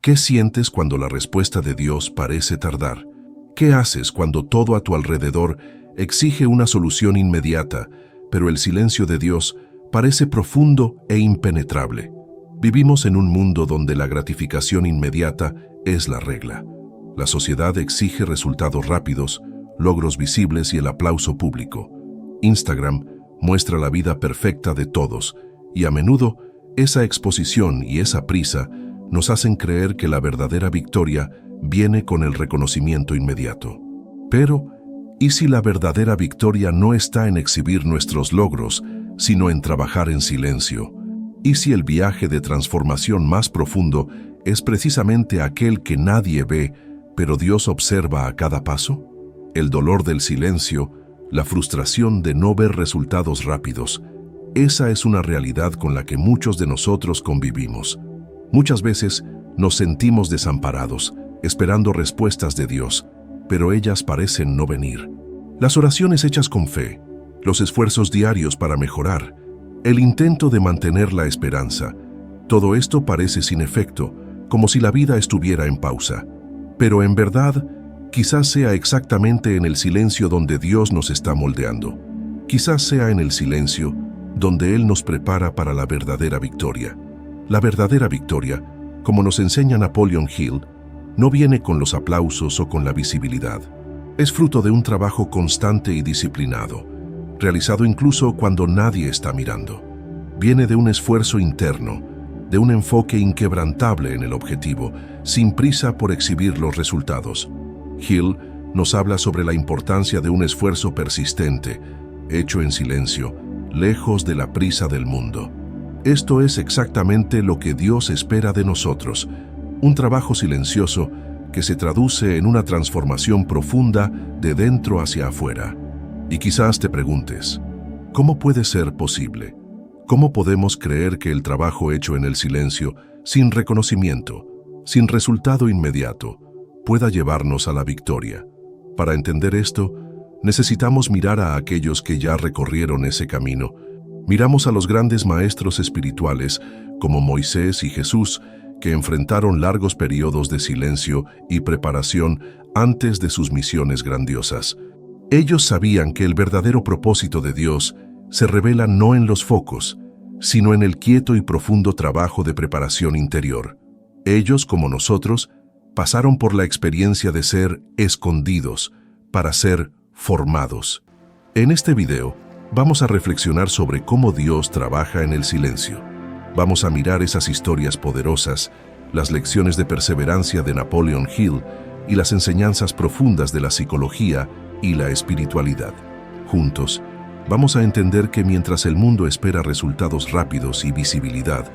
¿Qué sientes cuando la respuesta de Dios parece tardar? ¿Qué haces cuando todo a tu alrededor exige una solución inmediata, pero el silencio de Dios parece profundo e impenetrable? Vivimos en un mundo donde la gratificación inmediata es la regla. La sociedad exige resultados rápidos, logros visibles y el aplauso público. Instagram muestra la vida perfecta de todos, y a menudo esa exposición y esa prisa nos hacen creer que la verdadera victoria viene con el reconocimiento inmediato. Pero, ¿y si la verdadera victoria no está en exhibir nuestros logros, sino en trabajar en silencio? ¿Y si el viaje de transformación más profundo es precisamente aquel que nadie ve, pero Dios observa a cada paso? El dolor del silencio, la frustración de no ver resultados rápidos, esa es una realidad con la que muchos de nosotros convivimos. Muchas veces nos sentimos desamparados, esperando respuestas de Dios, pero ellas parecen no venir. Las oraciones hechas con fe, los esfuerzos diarios para mejorar, el intento de mantener la esperanza, todo esto parece sin efecto, como si la vida estuviera en pausa. Pero en verdad, quizás sea exactamente en el silencio donde Dios nos está moldeando. Quizás sea en el silencio donde Él nos prepara para la verdadera victoria. La verdadera victoria, como nos enseña Napoleon Hill, no viene con los aplausos o con la visibilidad. Es fruto de un trabajo constante y disciplinado, realizado incluso cuando nadie está mirando. Viene de un esfuerzo interno, de un enfoque inquebrantable en el objetivo, sin prisa por exhibir los resultados. Hill nos habla sobre la importancia de un esfuerzo persistente, hecho en silencio, lejos de la prisa del mundo. Esto es exactamente lo que Dios espera de nosotros, un trabajo silencioso que se traduce en una transformación profunda de dentro hacia afuera. Y quizás te preguntes, ¿cómo puede ser posible? ¿Cómo podemos creer que el trabajo hecho en el silencio, sin reconocimiento, sin resultado inmediato, pueda llevarnos a la victoria? Para entender esto, necesitamos mirar a aquellos que ya recorrieron ese camino. Miramos a los grandes maestros espirituales, como Moisés y Jesús, que enfrentaron largos periodos de silencio y preparación antes de sus misiones grandiosas. Ellos sabían que el verdadero propósito de Dios se revela no en los focos, sino en el quieto y profundo trabajo de preparación interior. Ellos, como nosotros, pasaron por la experiencia de ser escondidos para ser formados. En este video, vamos a reflexionar sobre cómo Dios trabaja en el silencio. Vamos a mirar esas historias poderosas, las lecciones de perseverancia de Napoleon Hill y las enseñanzas profundas de la psicología y la espiritualidad. Juntos, vamos a entender que mientras el mundo espera resultados rápidos y visibilidad,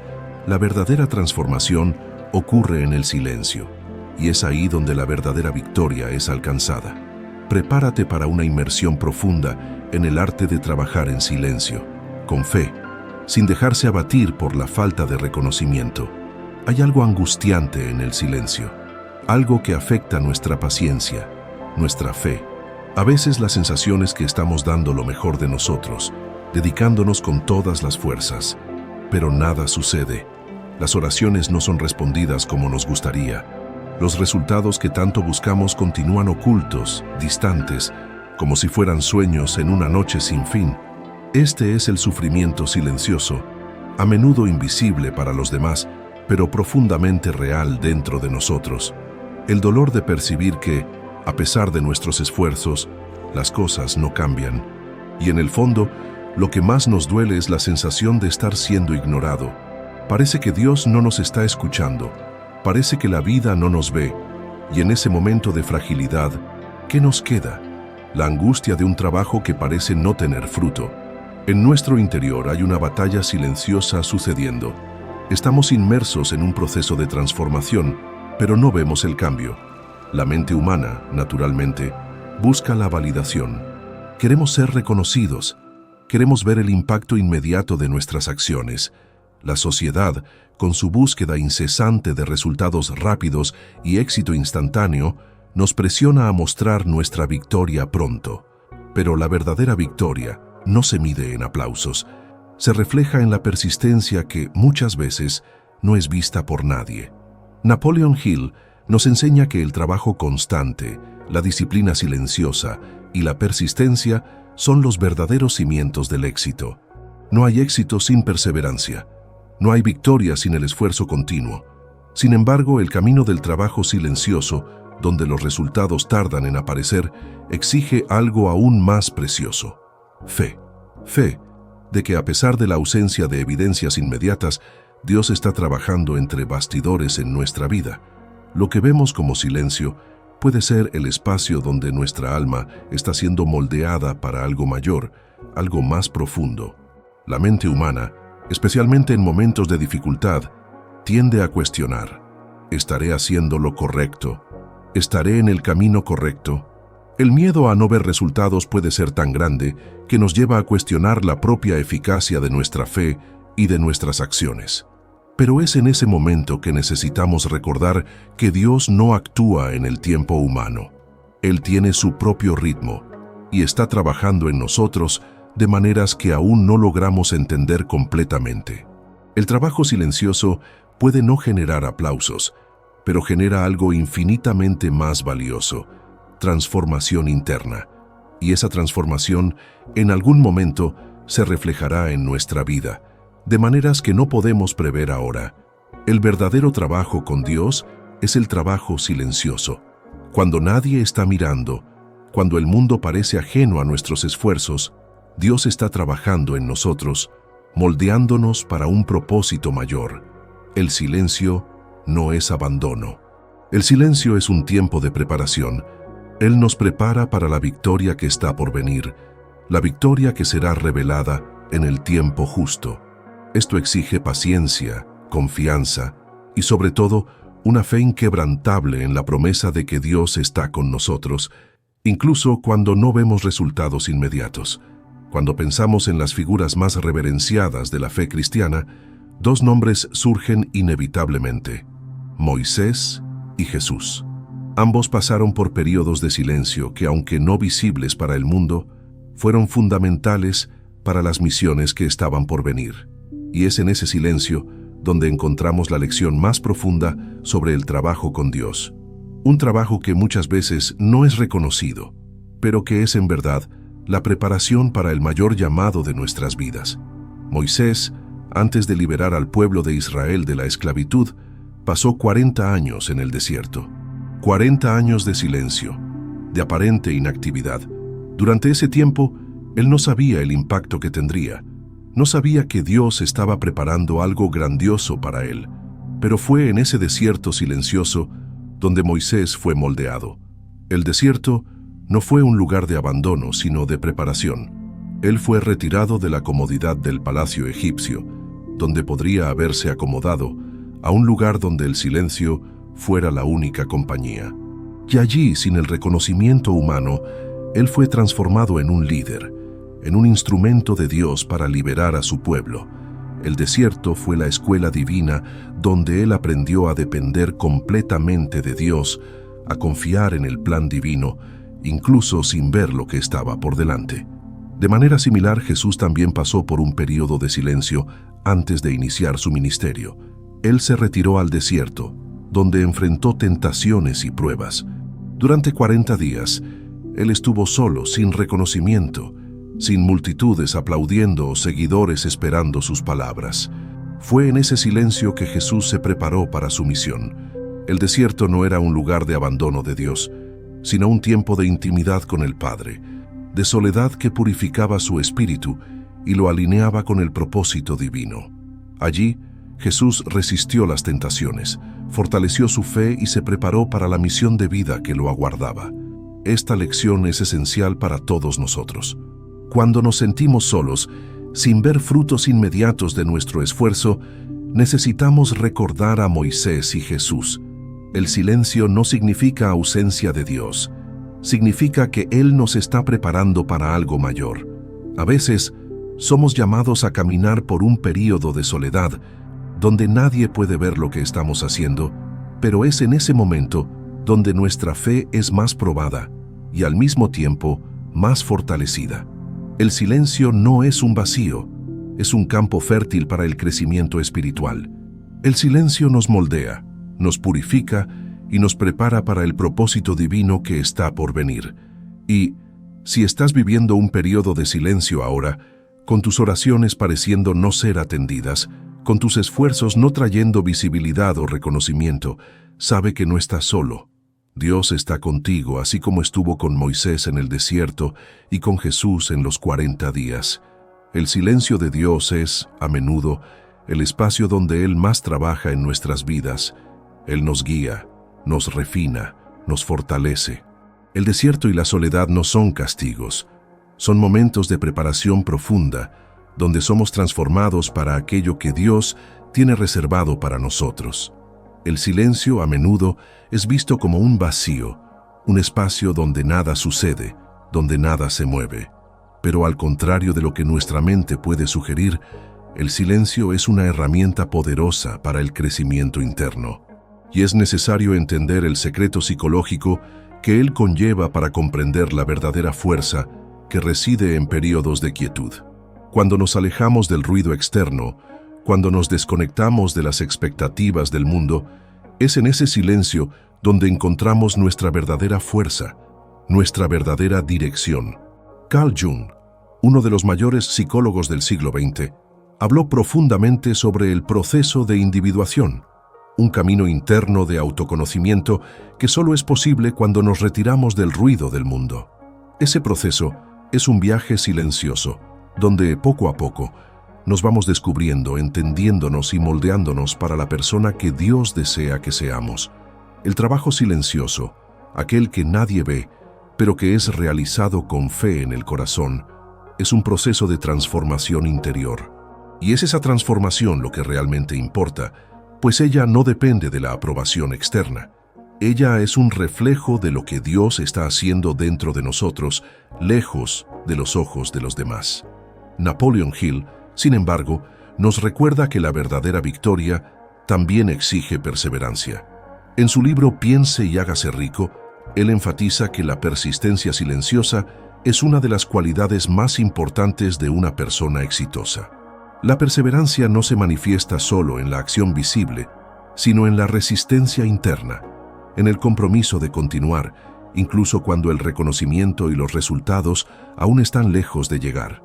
la verdadera transformación ocurre en el silencio, y es ahí donde la verdadera victoria es alcanzada. Prepárate para una inmersión profunda en el arte de trabajar en silencio, con fe, sin dejarse abatir por la falta de reconocimiento. Hay algo angustiante en el silencio, algo que afecta nuestra paciencia, nuestra fe. A veces la sensación es que estamos dando lo mejor de nosotros, dedicándonos con todas las fuerzas, pero nada sucede. Las oraciones no son respondidas como nos gustaría. Los resultados que tanto buscamos continúan ocultos, distantes, como si fueran sueños en una noche sin fin. Este es el sufrimiento silencioso, a menudo invisible para los demás, pero profundamente real dentro de nosotros. El dolor de percibir que, a pesar de nuestros esfuerzos, las cosas no cambian. Y en el fondo, lo que más nos duele es la sensación de estar siendo ignorado. Parece que Dios no nos está escuchando. Parece que la vida no nos ve, y en ese momento de fragilidad, ¿qué nos queda? La angustia de un trabajo que parece no tener fruto. En nuestro interior hay una batalla silenciosa sucediendo. Estamos inmersos en un proceso de transformación, pero no vemos el cambio. La mente humana, naturalmente, busca la validación. Queremos ser reconocidos. Queremos ver el impacto inmediato de nuestras acciones. La sociedad, con su búsqueda incesante de resultados rápidos y éxito instantáneo, nos presiona a mostrar nuestra victoria pronto. Pero la verdadera victoria no se mide en aplausos. Se refleja en la persistencia que, muchas veces, no es vista por nadie. Napoleon Hill nos enseña que el trabajo constante, la disciplina silenciosa y la persistencia son los verdaderos cimientos del éxito. No hay éxito sin perseverancia. No hay victoria sin el esfuerzo continuo. Sin embargo, el camino del trabajo silencioso, donde los resultados tardan en aparecer, exige algo aún más precioso: fe. Fe de que a pesar de la ausencia de evidencias inmediatas, Dios está trabajando entre bastidores en nuestra vida. Lo que vemos como silencio puede ser el espacio donde nuestra alma está siendo moldeada para algo mayor, algo más profundo. La mente humana, especialmente en momentos de dificultad, tiende a cuestionar: ¿estaré haciendo lo correcto? ¿Estaré en el camino correcto? El miedo a no ver resultados puede ser tan grande que nos lleva a cuestionar la propia eficacia de nuestra fe y de nuestras acciones. Pero es en ese momento que necesitamos recordar que Dios no actúa en el tiempo humano. Él tiene su propio ritmo y está trabajando en nosotros de maneras que aún no logramos entender completamente. El trabajo silencioso puede no generar aplausos, pero genera algo infinitamente más valioso: transformación interna. Y esa transformación, en algún momento, se reflejará en nuestra vida, de maneras que no podemos prever ahora. El verdadero trabajo con Dios es el trabajo silencioso. Cuando nadie está mirando, cuando el mundo parece ajeno a nuestros esfuerzos, Dios está trabajando en nosotros, moldeándonos para un propósito mayor. El silencio no es abandono. El silencio es un tiempo de preparación. Él nos prepara para la victoria que está por venir, la victoria que será revelada en el tiempo justo. Esto exige paciencia, confianza y, sobre todo, una fe inquebrantable en la promesa de que Dios está con nosotros, incluso cuando no vemos resultados inmediatos. Cuando pensamos en las figuras más reverenciadas de la fe cristiana, dos nombres surgen inevitablemente: Moisés y Jesús. Ambos pasaron por periodos de silencio que, aunque no visibles para el mundo, fueron fundamentales para las misiones que estaban por venir. Y es en ese silencio donde encontramos la lección más profunda sobre el trabajo con Dios. Un trabajo que muchas veces no es reconocido, pero que es en verdad la preparación para el mayor llamado de nuestras vidas. Moisés, antes de liberar al pueblo de Israel de la esclavitud, pasó 40 años en el desierto. 40 años de silencio, de aparente inactividad. Durante ese tiempo, él no sabía el impacto que tendría. No sabía que Dios estaba preparando algo grandioso para él. Pero fue en ese desierto silencioso donde Moisés fue moldeado. El desierto no fue un lugar de abandono, sino de preparación. Él fue retirado de la comodidad del palacio egipcio, donde podría haberse acomodado, a un lugar donde el silencio fuera la única compañía. Y allí, sin el reconocimiento humano, él fue transformado en un líder, en un instrumento de Dios para liberar a su pueblo. El desierto fue la escuela divina donde él aprendió a depender completamente de Dios, a confiar en el plan divino, incluso sin ver lo que estaba por delante. De manera similar, Jesús también pasó por un periodo de silencio antes de iniciar su ministerio. Él se retiró al desierto, donde enfrentó tentaciones y pruebas. Durante 40 días, él estuvo solo, sin reconocimiento, sin multitudes aplaudiendo o seguidores esperando sus palabras. Fue en ese silencio que Jesús se preparó para su misión. El desierto no era un lugar de abandono de Dios, sino un tiempo de intimidad con el Padre, de soledad que purificaba su espíritu y lo alineaba con el propósito divino. Allí, Jesús resistió las tentaciones, fortaleció su fe y se preparó para la misión de vida que lo aguardaba. Esta lección es esencial para todos nosotros. Cuando nos sentimos solos, sin ver frutos inmediatos de nuestro esfuerzo, necesitamos recordar a Moisés y Jesús. El silencio no significa ausencia de Dios, significa que Él nos está preparando para algo mayor. A veces, somos llamados a caminar por un período de soledad, donde nadie puede ver lo que estamos haciendo, pero es en ese momento donde nuestra fe es más probada y al mismo tiempo más fortalecida. El silencio no es un vacío, es un campo fértil para el crecimiento espiritual. El silencio nos moldea, nos purifica y nos prepara para el propósito divino que está por venir. Y, si estás viviendo un periodo de silencio ahora, con tus oraciones pareciendo no ser atendidas, con tus esfuerzos no trayendo visibilidad o reconocimiento, sabe que no estás solo. Dios está contigo, así como estuvo con Moisés en el desierto y con Jesús en los 40 días. El silencio de Dios es, a menudo, el espacio donde Él más trabaja en nuestras vidas. Él nos guía, nos refina, nos fortalece. El desierto y la soledad no son castigos, son momentos de preparación profunda, donde somos transformados para aquello que Dios tiene reservado para nosotros. El silencio, a menudo, es visto como un vacío, un espacio donde nada sucede, donde nada se mueve. Pero al contrario de lo que nuestra mente puede sugerir, el silencio es una herramienta poderosa para el crecimiento interno. Y es necesario entender el secreto psicológico que él conlleva para comprender la verdadera fuerza que reside en periodos de quietud. Cuando nos alejamos del ruido externo, cuando nos desconectamos de las expectativas del mundo, es en ese silencio donde encontramos nuestra verdadera fuerza, nuestra verdadera dirección. Carl Jung, uno de los mayores psicólogos del siglo XX, habló profundamente sobre el proceso de individuación, un camino interno de autoconocimiento que solo es posible cuando nos retiramos del ruido del mundo. Ese proceso es un viaje silencioso, donde poco a poco nos vamos descubriendo, entendiéndonos y moldeándonos para la persona que Dios desea que seamos. El trabajo silencioso, aquel que nadie ve, pero que es realizado con fe en el corazón, es un proceso de transformación interior. Y es esa transformación lo que realmente importa, pues ella no depende de la aprobación externa. Ella es un reflejo de lo que Dios está haciendo dentro de nosotros, lejos de los ojos de los demás. Napoleon Hill, sin embargo, nos recuerda que la verdadera victoria también exige perseverancia. En su libro Piense y hágase rico, él enfatiza que la persistencia silenciosa es una de las cualidades más importantes de una persona exitosa. La perseverancia no se manifiesta solo en la acción visible, sino en la resistencia interna, en el compromiso de continuar, incluso cuando el reconocimiento y los resultados aún están lejos de llegar.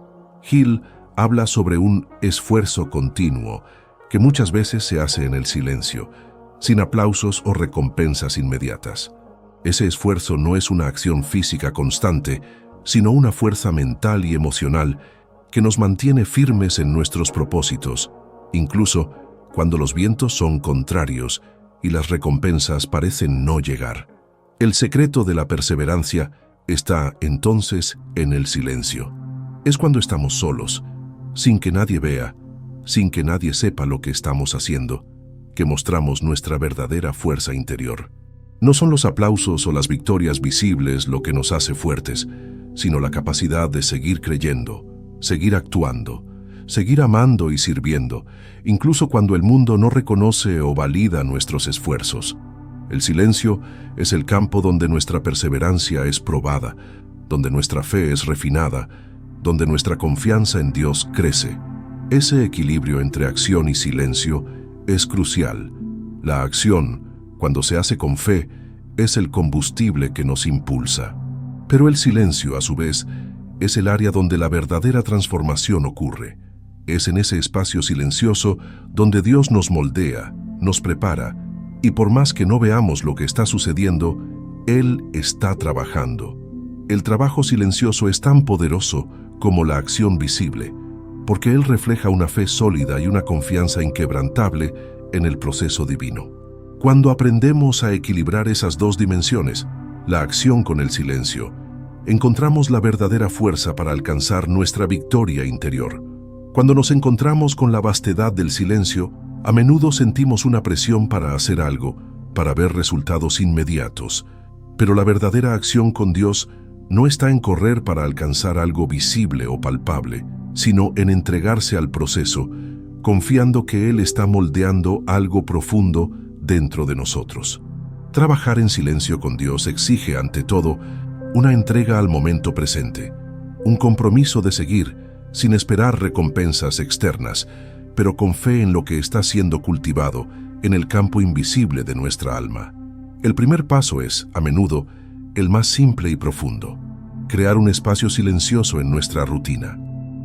Hill habla sobre un esfuerzo continuo que muchas veces se hace en el silencio, sin aplausos o recompensas inmediatas. Ese esfuerzo no es una acción física constante, sino una fuerza mental y emocional que nos mantiene firmes en nuestros propósitos, incluso cuando los vientos son contrarios y las recompensas parecen no llegar. El secreto de la perseverancia está entonces en el silencio. Es cuando estamos solos, sin que nadie vea, sin que nadie sepa lo que estamos haciendo, que mostramos nuestra verdadera fuerza interior. No son los aplausos o las victorias visibles lo que nos hace fuertes, sino la capacidad de seguir creyendo, seguir actuando, seguir amando y sirviendo, incluso cuando el mundo no reconoce o valida nuestros esfuerzos. El silencio es el campo donde nuestra perseverancia es probada, donde nuestra fe es refinada, donde nuestra confianza en Dios crece. Ese equilibrio entre acción y silencio es crucial. La acción, cuando se hace con fe, es el combustible que nos impulsa. Pero el silencio, a su vez, es el área donde la verdadera transformación ocurre. Es en ese espacio silencioso donde Dios nos moldea, nos prepara, y por más que no veamos lo que está sucediendo, Él está trabajando. El trabajo silencioso es tan poderoso como la acción visible, porque Él refleja una fe sólida y una confianza inquebrantable en el proceso divino. Cuando aprendemos a equilibrar esas dos dimensiones, la acción con el silencio, encontramos la verdadera fuerza para alcanzar nuestra victoria interior. Cuando nos encontramos con la vastedad del silencio, a menudo sentimos una presión para hacer algo, para ver resultados inmediatos. Pero la verdadera acción con Dios no está en correr para alcanzar algo visible o palpable, sino en entregarse al proceso, confiando que Él está moldeando algo profundo dentro de nosotros. Trabajar en silencio con Dios exige, ante todo, una entrega al momento presente, un compromiso de seguir, sin esperar recompensas externas, pero con fe en lo que está siendo cultivado en el campo invisible de nuestra alma. El primer paso es, a menudo, el más simple y profundo: crear un espacio silencioso en nuestra rutina.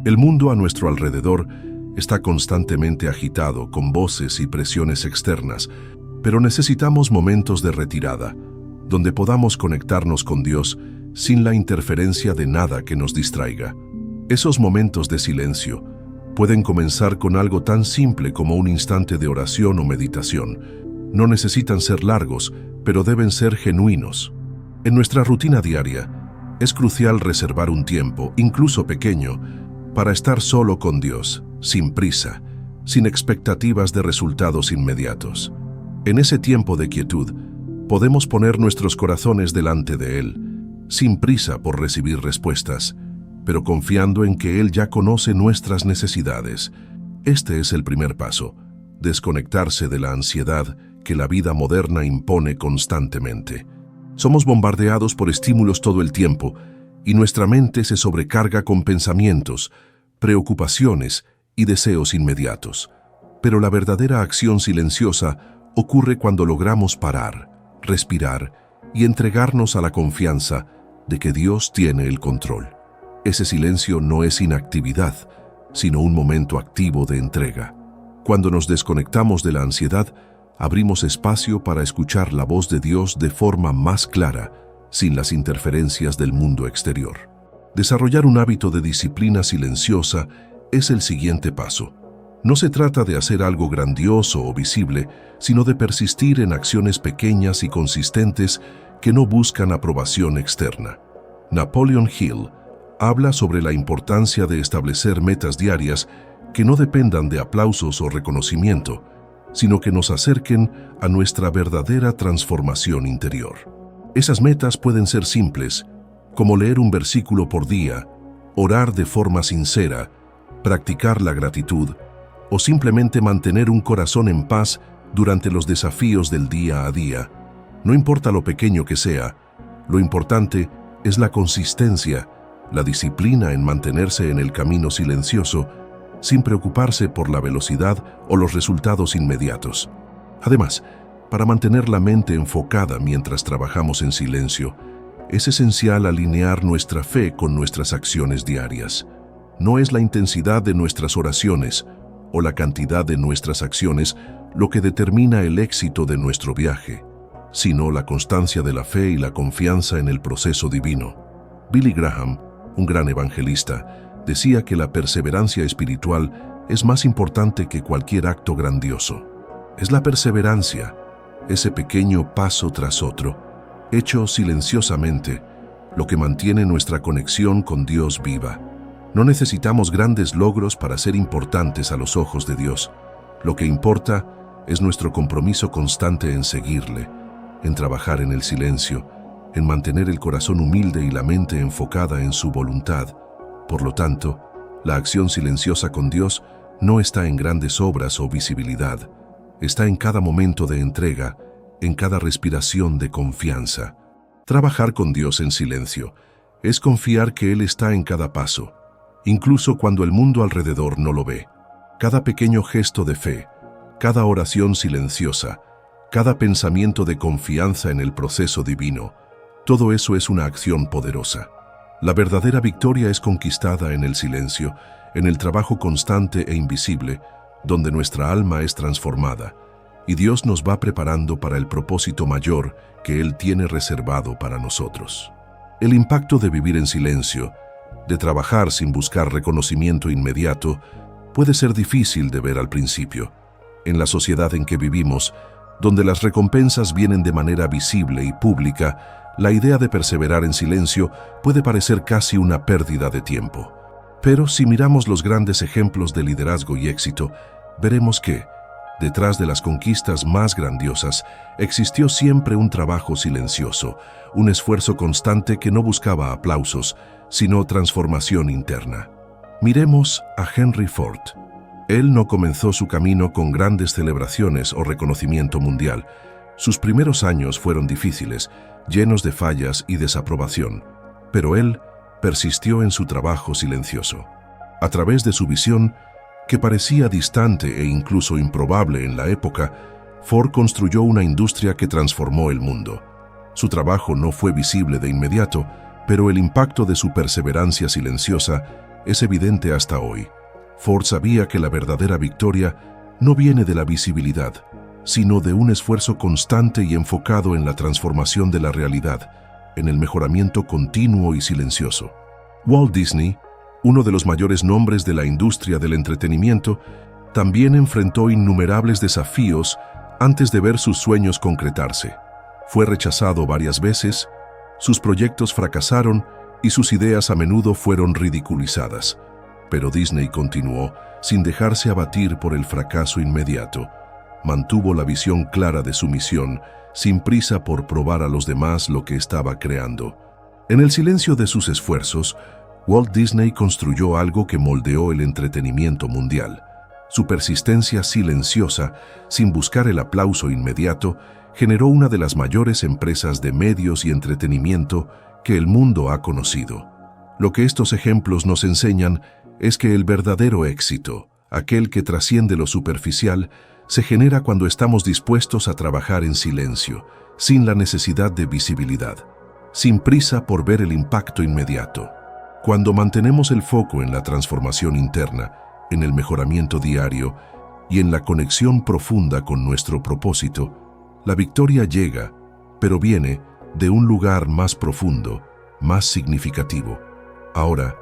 El mundo a nuestro alrededor está constantemente agitado con voces y presiones externas, pero necesitamos momentos de retirada, donde podamos conectarnos con Dios sin la interferencia de nada que nos distraiga. Esos momentos de silencio pueden comenzar con algo tan simple como un instante de oración o meditación. No necesitan ser largos, pero deben ser genuinos. En nuestra rutina diaria, es crucial reservar un tiempo, incluso pequeño, para estar solo con Dios, sin prisa, sin expectativas de resultados inmediatos. En ese tiempo de quietud, podemos poner nuestros corazones delante de Él, sin prisa por recibir respuestas, pero confiando en que Él ya conoce nuestras necesidades. Este es el primer paso: desconectarse de la ansiedad que la vida moderna impone constantemente. Somos bombardeados por estímulos todo el tiempo, y nuestra mente se sobrecarga con pensamientos, preocupaciones y deseos inmediatos. Pero la verdadera acción silenciosa ocurre cuando logramos parar, respirar y entregarnos a la confianza de que Dios tiene el control. Ese silencio no es inactividad, sino un momento activo de entrega. Cuando nos desconectamos de la ansiedad, abrimos espacio para escuchar la voz de Dios de forma más clara, sin las interferencias del mundo exterior. Desarrollar un hábito de disciplina silenciosa es el siguiente paso. No se trata de hacer algo grandioso o visible, sino de persistir en acciones pequeñas y consistentes que no buscan aprobación externa. Napoleon Hill habla sobre la importancia de establecer metas diarias que no dependan de aplausos o reconocimiento, sino que nos acerquen a nuestra verdadera transformación interior. Esas metas pueden ser simples, como leer un versículo por día, orar de forma sincera, practicar la gratitud o simplemente mantener un corazón en paz durante los desafíos del día a día. No importa lo pequeño que sea, lo importante es la consistencia, la disciplina en mantenerse en el camino silencioso, sin preocuparse por la velocidad o los resultados inmediatos. Además, para mantener la mente enfocada mientras trabajamos en silencio, es esencial alinear nuestra fe con nuestras acciones diarias. No es la intensidad de nuestras oraciones o la cantidad de nuestras acciones lo que determina el éxito de nuestro viaje, sino la constancia de la fe y la confianza en el proceso divino. Billy Graham, un gran evangelista, decía que la perseverancia espiritual es más importante que cualquier acto grandioso. Es la perseverancia, ese pequeño paso tras otro, hecho silenciosamente, lo que mantiene nuestra conexión con Dios viva. No necesitamos grandes logros para ser importantes a los ojos de Dios. Lo que importa es nuestro compromiso constante en seguirle, en trabajar en el silencio, en mantener el corazón humilde y la mente enfocada en su voluntad. Por lo tanto, la acción silenciosa con Dios no está en grandes obras o visibilidad. Está en cada momento de entrega, en cada respiración de confianza. Trabajar con Dios en silencio es confiar que Él está en cada paso, incluso cuando el mundo alrededor no lo ve. Cada pequeño gesto de fe, cada oración silenciosa, cada pensamiento de confianza en el proceso divino, todo eso es una acción poderosa. La verdadera victoria es conquistada en el silencio, en el trabajo constante e invisible, donde nuestra alma es transformada, y Dios nos va preparando para el propósito mayor que Él tiene reservado para nosotros. El impacto de vivir en silencio, de trabajar sin buscar reconocimiento inmediato, puede ser difícil de ver al principio. En la sociedad en que vivimos, donde las recompensas vienen de manera visible y pública, la idea de perseverar en silencio puede parecer casi una pérdida de tiempo. Pero si miramos los grandes ejemplos de liderazgo y éxito, veremos que, detrás de las conquistas más grandiosas, existió siempre un trabajo silencioso, un esfuerzo constante que no buscaba aplausos, sino transformación interna. Miremos a Henry Ford. Él no comenzó su camino con grandes celebraciones o reconocimiento mundial. Sus primeros años fueron difíciles, llenos de fallas y desaprobación, pero él persistió en su trabajo silencioso. A través de su visión, que parecía distante e incluso improbable en la época, Ford construyó una industria que transformó el mundo. Su trabajo no fue visible de inmediato, pero el impacto de su perseverancia silenciosa es evidente hasta hoy. Ford sabía que la verdadera victoria no viene de la visibilidad, sino de un esfuerzo constante y enfocado en la transformación de la realidad, en el mejoramiento continuo y silencioso. Walt Disney, uno de los mayores nombres de la industria del entretenimiento, también enfrentó innumerables desafíos antes de ver sus sueños concretarse. Fue rechazado varias veces, sus proyectos fracasaron y sus ideas a menudo fueron ridiculizadas. Pero Disney continuó sin dejarse abatir por el fracaso inmediato. Mantuvo la visión clara de su misión, sin prisa por probar a los demás lo que estaba creando. En el silencio de sus esfuerzos, Walt Disney construyó algo que moldeó el entretenimiento mundial. Su persistencia silenciosa, sin buscar el aplauso inmediato, generó una de las mayores empresas de medios y entretenimiento que el mundo ha conocido. Lo que estos ejemplos nos enseñan es que el verdadero éxito, aquel que trasciende lo superficial, se genera cuando estamos dispuestos a trabajar en silencio, sin la necesidad de visibilidad, sin prisa por ver el impacto inmediato. Cuando mantenemos el foco en la transformación interna, en el mejoramiento diario y en la conexión profunda con nuestro propósito, la victoria llega, pero viene de un lugar más profundo, más significativo. Ahora,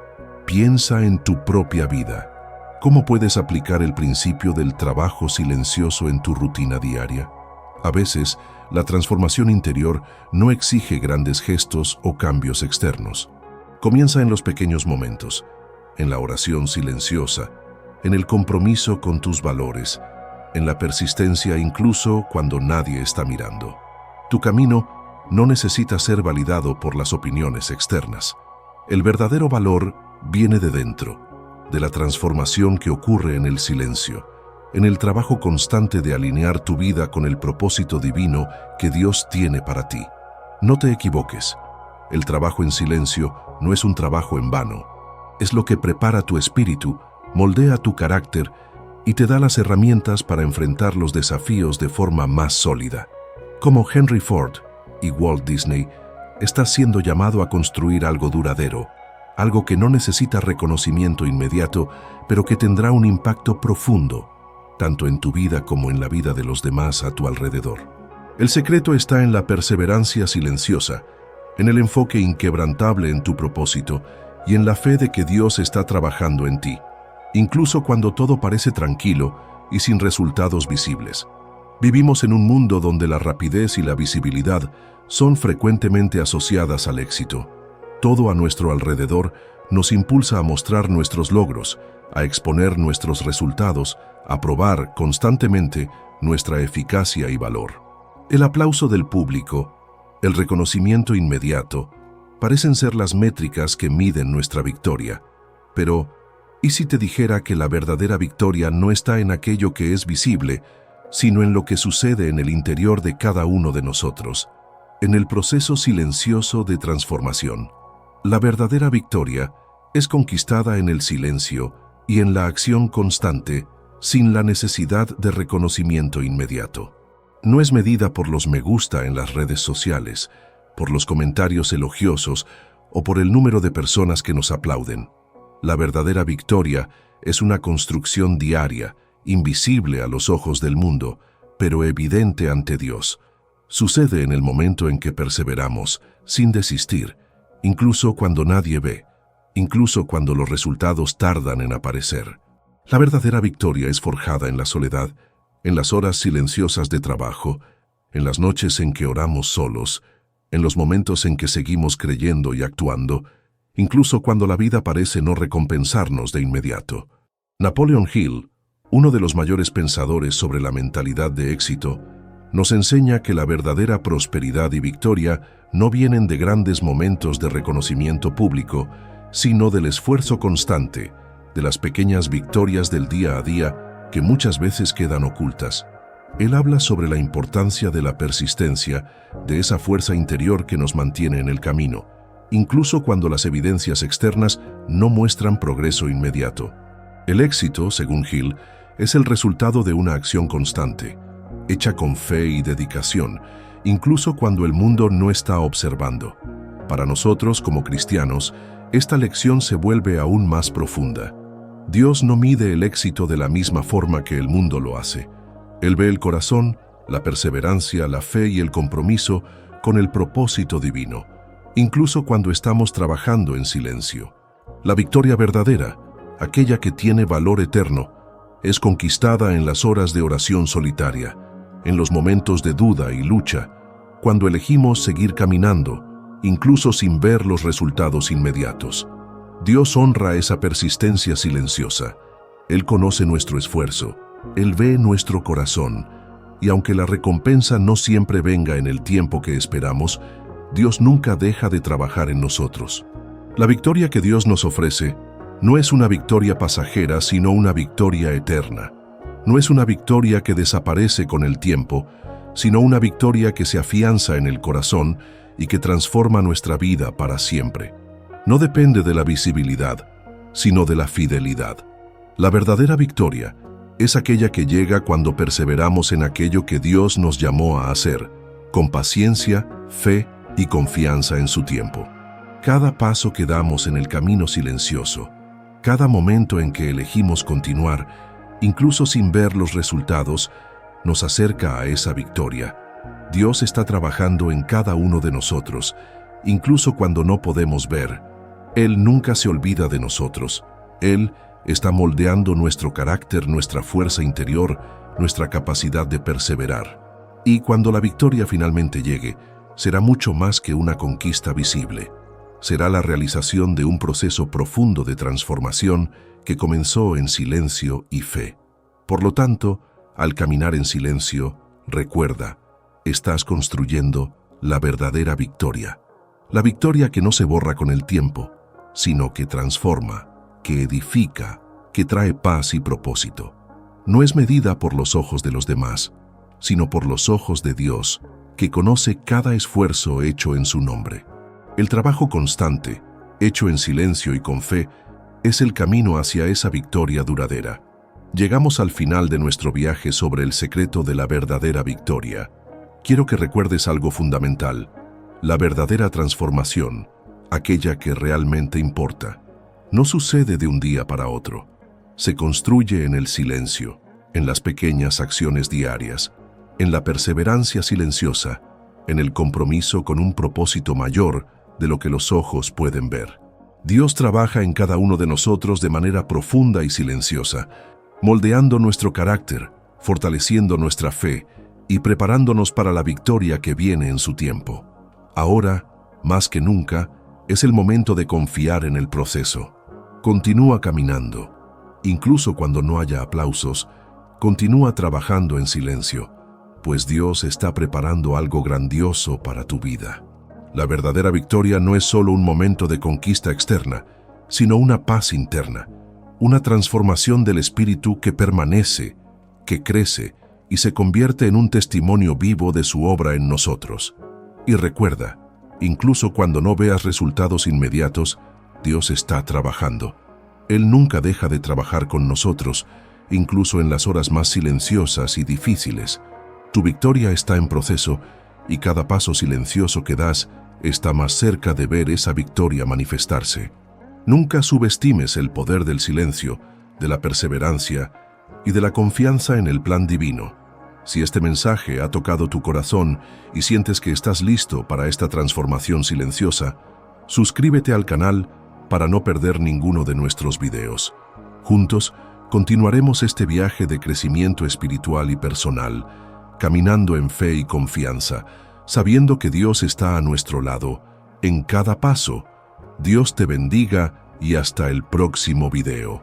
piensa en tu propia vida. ¿Cómo puedes aplicar el principio del trabajo silencioso en tu rutina diaria? A veces, la transformación interior no exige grandes gestos o cambios externos. Comienza en los pequeños momentos, en la oración silenciosa, en el compromiso con tus valores, en la persistencia incluso cuando nadie está mirando. Tu camino no necesita ser validado por las opiniones externas. El verdadero valor viene de dentro, de la transformación que ocurre en el silencio, en el trabajo constante de alinear tu vida con el propósito divino que Dios tiene para ti. No te equivoques. El trabajo en silencio no es un trabajo en vano. Es lo que prepara tu espíritu, moldea tu carácter y te da las herramientas para enfrentar los desafíos de forma más sólida. Como Henry Ford y Walt Disney, estás siendo llamado a construir algo duradero, algo que no necesita reconocimiento inmediato, pero que tendrá un impacto profundo, tanto en tu vida como en la vida de los demás a tu alrededor. El secreto está en la perseverancia silenciosa, en el enfoque inquebrantable en tu propósito y en la fe de que Dios está trabajando en ti, incluso cuando todo parece tranquilo y sin resultados visibles. Vivimos en un mundo donde la rapidez y la visibilidad son frecuentemente asociadas al éxito. Todo a nuestro alrededor nos impulsa a mostrar nuestros logros, a exponer nuestros resultados, a probar constantemente nuestra eficacia y valor. El aplauso del público, el reconocimiento inmediato, parecen ser las métricas que miden nuestra victoria. Pero, ¿y si te dijera que la verdadera victoria no está en aquello que es visible, sino en lo que sucede en el interior de cada uno de nosotros, en el proceso silencioso de transformación? La verdadera victoria es conquistada en el silencio y en la acción constante, sin la necesidad de reconocimiento inmediato. No es medida por los me gusta en las redes sociales, por los comentarios elogiosos o por el número de personas que nos aplauden. La verdadera victoria es una construcción diaria, invisible a los ojos del mundo, pero evidente ante Dios. Sucede en el momento en que perseveramos, sin desistir, incluso cuando nadie ve, incluso cuando los resultados tardan en aparecer. La verdadera victoria es forjada en la soledad, en las horas silenciosas de trabajo, en las noches en que oramos solos, en los momentos en que seguimos creyendo y actuando, incluso cuando la vida parece no recompensarnos de inmediato. Napoleon Hill, uno de los mayores pensadores sobre la mentalidad de éxito, nos enseña que la verdadera prosperidad y victoria no vienen de grandes momentos de reconocimiento público, sino del esfuerzo constante, de las pequeñas victorias del día a día que muchas veces quedan ocultas. Él habla sobre la importancia de la persistencia, de esa fuerza interior que nos mantiene en el camino, incluso cuando las evidencias externas no muestran progreso inmediato. El éxito, según Hill, es el resultado de una acción constante, hecha con fe y dedicación, incluso cuando el mundo no está observando. Para nosotros, como cristianos, esta lección se vuelve aún más profunda. Dios no mide el éxito de la misma forma que el mundo lo hace. Él ve el corazón, la perseverancia, la fe y el compromiso con el propósito divino, incluso cuando estamos trabajando en silencio. La victoria verdadera, aquella que tiene valor eterno, es conquistada en las horas de oración solitaria, en los momentos de duda y lucha, cuando elegimos seguir caminando, incluso sin ver los resultados inmediatos. Dios honra esa persistencia silenciosa. Él conoce nuestro esfuerzo, Él ve nuestro corazón, y aunque la recompensa no siempre venga en el tiempo que esperamos, Dios nunca deja de trabajar en nosotros. La victoria que Dios nos ofrece no es una victoria pasajera, sino una victoria eterna. No es una victoria que desaparece con el tiempo, sino una victoria que se afianza en el corazón y que transforma nuestra vida para siempre. No depende de la visibilidad, sino de la fidelidad. La verdadera victoria es aquella que llega cuando perseveramos en aquello que Dios nos llamó a hacer, con paciencia, fe y confianza en su tiempo. Cada paso que damos en el camino silencioso, cada momento en que elegimos continuar, incluso sin ver los resultados, nos acerca a esa victoria. Dios está trabajando en cada uno de nosotros, incluso cuando no podemos ver. Él nunca se olvida de nosotros. Él está moldeando nuestro carácter, nuestra fuerza interior, nuestra capacidad de perseverar. Y cuando la victoria finalmente llegue, será mucho más que una conquista visible. Será la realización de un proceso profundo de transformación que comenzó en silencio y fe. Por lo tanto, al caminar en silencio, recuerda, estás construyendo la verdadera victoria. La victoria que no se borra con el tiempo, sino que transforma, que edifica, que trae paz y propósito. No es medida por los ojos de los demás, sino por los ojos de Dios, que conoce cada esfuerzo hecho en su nombre. El trabajo constante, hecho en silencio y con fe, es el camino hacia esa victoria duradera. Llegamos al final de nuestro viaje sobre el secreto de la verdadera victoria. Quiero que recuerdes algo fundamental: la verdadera transformación, aquella que realmente importa, no sucede de un día para otro. Se construye en el silencio, en las pequeñas acciones diarias, en la perseverancia silenciosa, en el compromiso con un propósito mayor de lo que los ojos pueden ver. Dios trabaja en cada uno de nosotros de manera profunda y silenciosa, moldeando nuestro carácter, fortaleciendo nuestra fe y preparándonos para la victoria que viene en su tiempo. Ahora, más que nunca, es el momento de confiar en el proceso. Continúa caminando. Incluso cuando no haya aplausos, continúa trabajando en silencio, pues Dios está preparando algo grandioso para tu vida. La verdadera victoria no es solo un momento de conquista externa, sino una paz interna, una transformación del espíritu que permanece, que crece y se convierte en un testimonio vivo de su obra en nosotros. Y recuerda, incluso cuando no veas resultados inmediatos, Dios está trabajando. Él nunca deja de trabajar con nosotros, incluso en las horas más silenciosas y difíciles. Tu victoria está en proceso y cada paso silencioso que das está más cerca de ver esa victoria manifestarse. Nunca subestimes el poder del silencio, de la perseverancia y de la confianza en el plan divino. Si este mensaje ha tocado tu corazón y sientes que estás listo para esta transformación silenciosa, suscríbete al canal para no perder ninguno de nuestros videos. Juntos, continuaremos este viaje de crecimiento espiritual y personal, caminando en fe y confianza, sabiendo que Dios está a nuestro lado en cada paso. Dios te bendiga y hasta el próximo video.